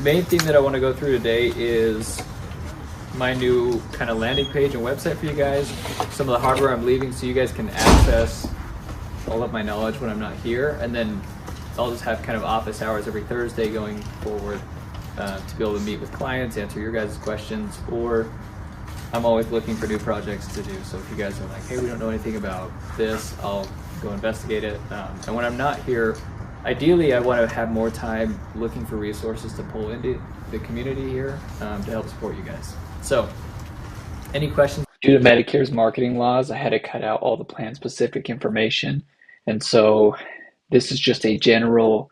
main theme that I want to go through today is my new kind of landing page and website for you guys. Some of the hardware I'm leaving so you guys can access all of my knowledge when I'm not here. And then I'll just have kind of office hours every Thursday going forward to be able to meet with clients, answer your guys' questions, or I'm always looking for new projects to do. So if you guys are like, hey, we don't know anything about this, I'll go investigate it. And when I'm not here, ideally I want to have more time looking for resources to pull into the community here to help support you guys. So any questions? Due to Medicare's marketing laws, I had to cut out all the plan-specific information. And so this is just a general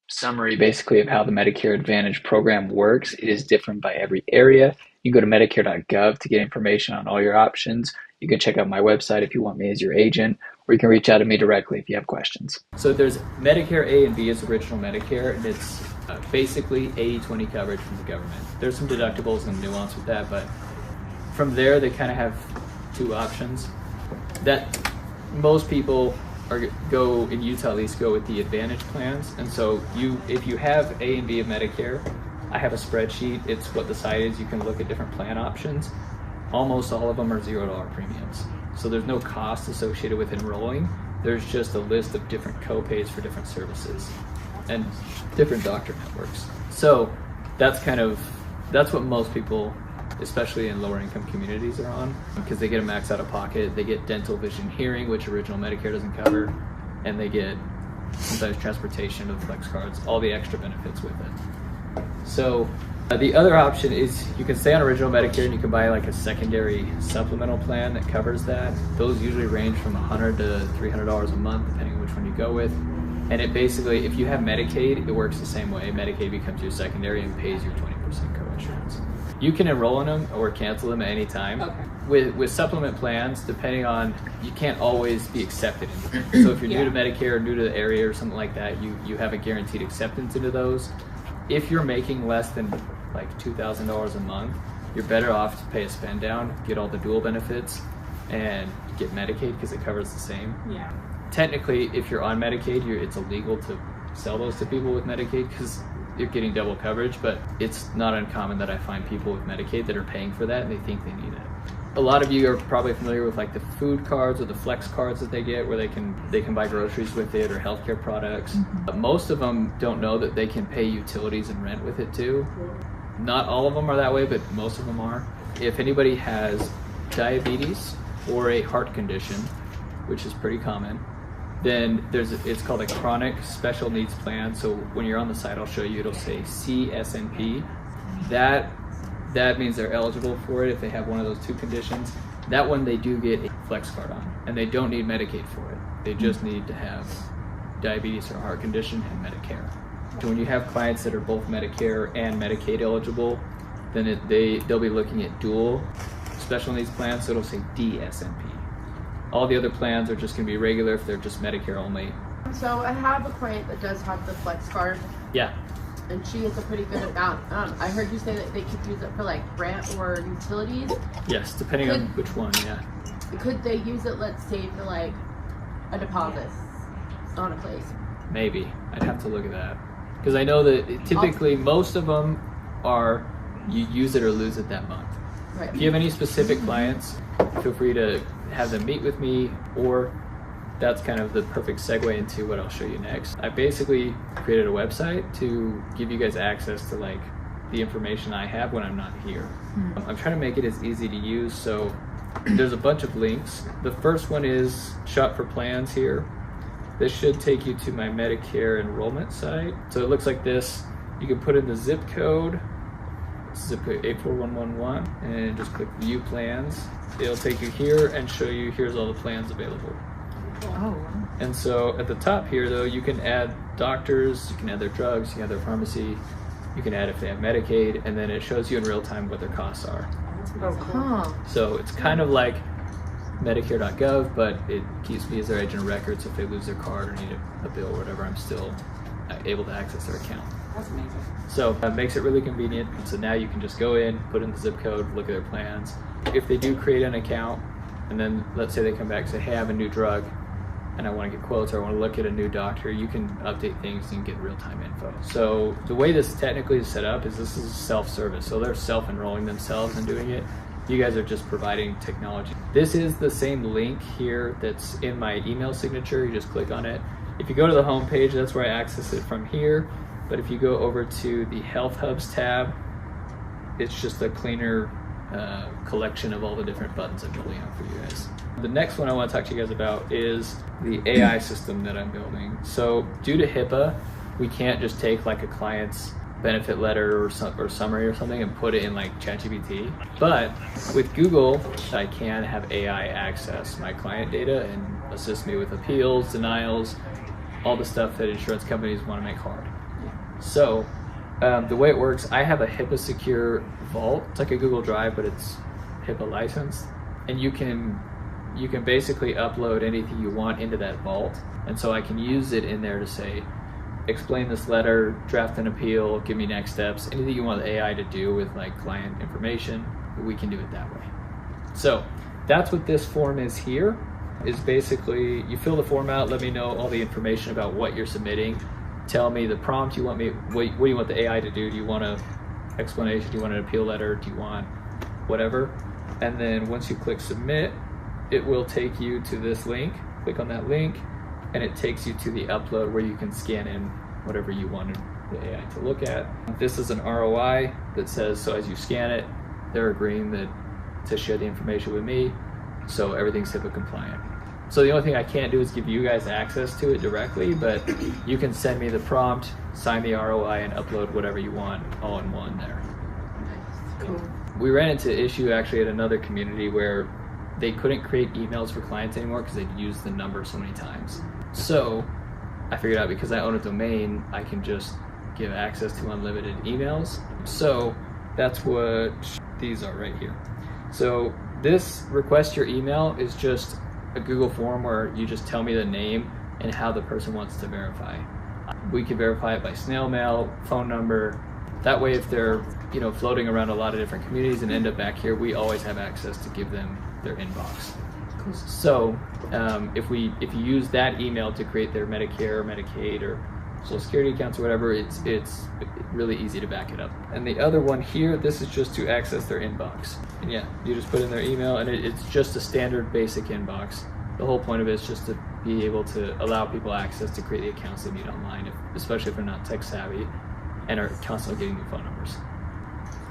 summary basically of how the Medicare Advantage program works. It is different by every area. You can go to medicare.gov to get information on all your options. You can check out my website if you want me as your agent, or you can reach out to me directly if you have questions. So there's Medicare A and B is original Medicare, and it's basically 80-20 coverage from the government. There's some deductibles and nuance with that, but from there they kind of have two options that most people go in Utah at least go with the Advantage plans. And so if you have A and B of Medicare, I have a spreadsheet. It's what the site is. You can look at different plan options. Almost all of them are $0 premiums. So there's no cost associated with enrolling. There's just a list of different co-pays for different services and different doctor networks. So that's what most people, especially in lower income communities, are on, because they get a max out of pocket. They get dental, vision, hearing, which original Medicare doesn't cover, and they get sometimes transportation of flex cards, all the extra benefits with it. So the other option is you can stay on original Medicare and you can buy like a secondary supplemental plan that covers that. Those usually range from $100 to $300 a month, depending on which one you go with. And it basically, if you have Medicaid, it works the same way. Medicaid becomes your secondary and pays your 20% co-insurance. You can enroll in them or cancel them at any time. Okay. With supplement plans, depending on, you can't always be accepted into them. So if you're new to Medicare or new to the area or something like that, you have a guaranteed acceptance into those. If you're making less than like $2,000 a month, you're better off to pay a spend down, get all the dual benefits, and get Medicaid because it covers the same. Yeah. Technically, if you're on Medicaid, it's illegal to sell those to people with Medicaid because you're getting double coverage, but it's not uncommon that I find people with Medicaid that are paying for that and they think they need it. A lot of you are probably familiar with like the food cards or the flex cards that they get where they can buy groceries with it or healthcare products. Mm-hmm. But most of them don't know that they can pay utilities and rent with it too. Not all of them are that way, but most of them are. If anybody has diabetes or a heart condition, which is pretty common, then it's called a chronic special needs plan. So when you're on the site, I'll show you, it'll say CSNP. That means they're eligible for it if they have one of those two conditions. That one they do get a flex card on, and they don't need Medicaid for it. They just need to have diabetes or heart condition and Medicare. So when you have clients that are both Medicare and Medicaid eligible, then they'll be looking at dual special needs plans, so it'll say D-SNP. All the other plans are just going to be regular if they're just Medicare only. So I have a client that does have the flex card. Yeah. And she gets a pretty good amount. I heard you say that they could use it for like rent or utilities. Yes, depending on which one, yeah. Could they use it, let's say, for like a deposit on a place? Maybe. I'd have to look at that. Because I know that typically most of them are you use it or lose it that month. Right. If you have any specific clients, feel free to have them meet with me, or that's kind of the perfect segue into what I'll show you next. I basically created a website to give you guys access to like the information I have when I'm not here. I'm trying to make it as easy to use, so there's a bunch of links. The first one is Shop for Plans here. This should take you to my Medicare enrollment site. So it looks like this. You can put in the zip code 84111, and just click View Plans. It'll take you here and show you here's all the plans available. Oh. And so at the top here though, you can add doctors, you can add their drugs, you can add their pharmacy, you can add if they have Medicaid, and then it shows you in real time what their costs are. Oh, cool. So it's kind of like Medicare.gov, but it keeps me as their agent of record, so if they lose their card or need a bill or whatever, I'm still able to access their account. That's amazing. So it makes it really convenient. So now you can just go in, put in the zip code, look at their plans. If they do create an account, and then let's say they come back and say, hey, I have a new drug, and I want to get quotes or I want to look at a new doctor, you can update things and get real-time info. So the way this technically is set up is this is self-service. So they're self-enrolling themselves and doing it. You guys are just providing technology. This is the same link here that's in my email signature. You just click on it. If you go to the home page, that's where I access it from here. But if you go over to the Health Hubs tab, it's just a cleaner collection of all the different buttons I'm building out for you guys. The next one I want to talk to you guys about is the AI system that I'm building. So due to HIPAA, we can't just take like a client's benefit letter or summary or something and put it in like ChatGPT. But with Google, I can have AI access my client data and assist me with appeals, denials, all the stuff that insurance companies want to make hard. So the way it works, I have a HIPAA-Secure vault. It's like a Google Drive, but it's HIPAA licensed, and you can basically upload anything you want into that vault. And so I can use it in there to say, explain this letter, draft an appeal, give me next steps, anything you want the AI to do with like client information, we can do it that way. So that's what this form is here, is basically you fill the form out, let me know all the information about what you're submitting, tell me the prompt you want me, what do you want the AI to do? Do you want an explanation? Do you want an appeal letter? Do you want whatever? And then once you click submit, it will take you to this link. Click on that link and it takes you to the upload where you can scan in whatever you wanted the AI to look at. This is an ROI that says, so as you scan it, they're agreeing that to share the information with me, so everything's HIPAA compliant. So the only thing I can't do is give you guys access to it directly, but you can send me the prompt, sign the ROI, and upload whatever you want all in one there. Cool. We ran into an issue actually at another community where they couldn't create emails for clients anymore because they'd used the number so many times. So I figured out, because I own a domain, I can just give access to unlimited emails. So that's what these are right here. So this request your email is just a Google form where you just tell me the name and how the person wants to verify. We can verify it by snail mail, phone number. That way, if they're floating around a lot of different communities and end up back here, we always have access to give them their inbox. Cool. So if you use that email to create their Medicare, Medicaid, or Social Security accounts or whatever, it's really easy to back it up. And the other one here, this is just to access their inbox. And yeah, you just put in their email and it's just a standard basic inbox. The whole point of it is just to be able to allow people access to create the accounts they need online, especially if they're not tech savvy and are constantly getting new phone numbers.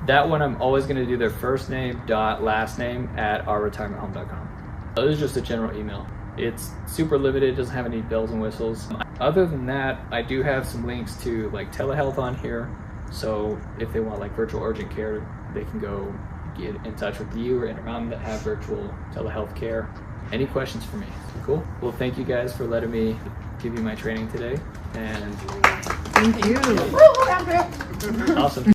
That one, I'm always going to do their first name dot last name at ourretirementhome.com. This is just a general email. It's super limited, doesn't have any bells and whistles. Other than that, I do have some links to like TeleHealth on here. So if they want like virtual urgent care, they can go get in touch with you or Enrollment that have virtual telehealth care. Any questions for me? Cool. Well, thank you guys for letting me give you my training today. And Thank you. awesome.